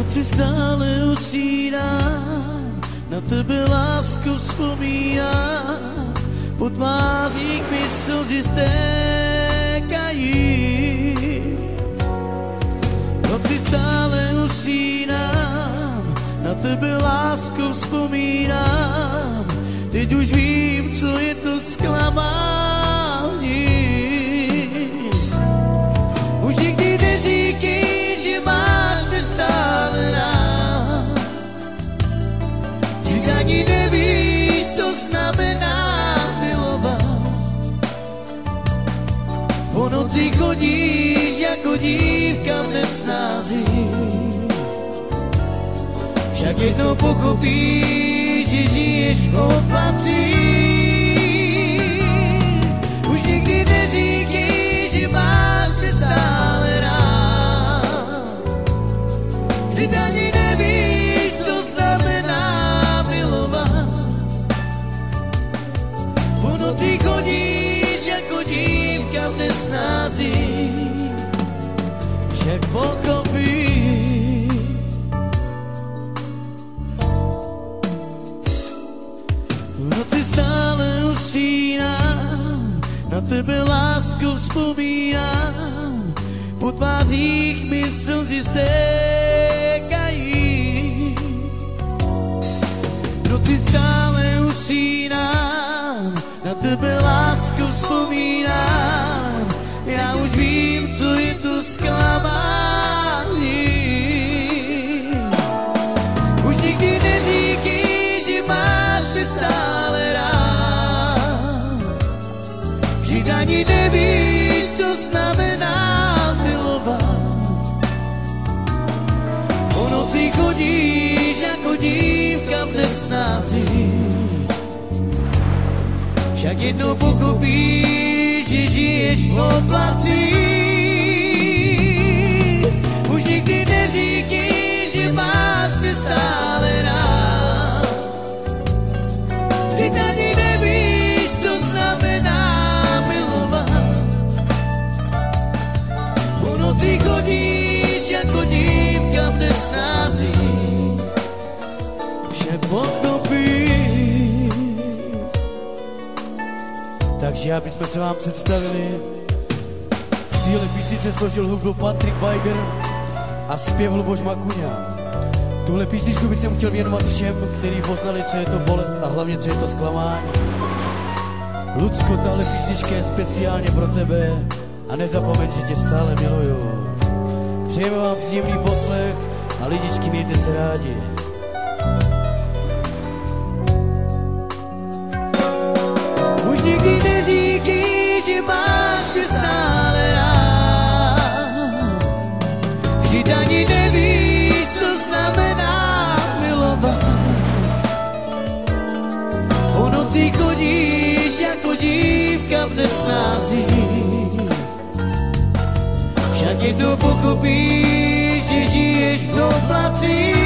noci stále usínám, na tebe lásko vzpomínám, po tvářích mi slzy stékají. Noci stále usínám, na tebe lásko vzpomínám, teď už vím, co je to zklamání. Už nikdy neříkej, že máš mě stále rád, že ani nevíš, co znamená milovat. Po noci chodíš jako dívka v nesnázi, však jednou pochopíš, že žiješ v oblacích. Už nikdy neříkej, že máš mě stále rád, vždyť ani nevíš, co znamená milovat. Po noci chodíš jako dívka v nesnázi, však pochopíš. V noci stále usínám, na tebe lásko vzpomínám, po tvářích mi slzy stékají. V noci stále usínám, na tebe lásko vzpomínám, já už vím, co je to zklamání. Už nikdy neříkej, že máš mě stále rád, vždyť ani nevíš, co znamená milovat. Po noci chodíš jako dívka v nesnázi, však jednou pochopíš, že žiješ v oblacích. Už nikdy neříkej, že máš mě stále rád, vždyť ani nevíš, co znamená milovat. Po noci chodíš jako dívka v nesnázi, však pochopíš. Takže abychom se vám představili, v téhle písničce složil hudbu Patrik Bajger a zpěv Luboš Makuňa. Tuhle písničku bych chtěl věnovat všem, kteří poznali, co je to bolest a hlavně, co je to zklamání. Lucko, tahle písnička je speciálně pro tebe a nezapomeň, že tě stále miluju. Přejeme vám příjemný poslech a lidičky, mějte se rádi. Už nikdy neříkej, že máš mě stále rád, vždyť ani nevíš, co znamená milovat. Po noci chodíš jako dívka v nesnázi, však jednou pochopíš, že žiješ v oblacích.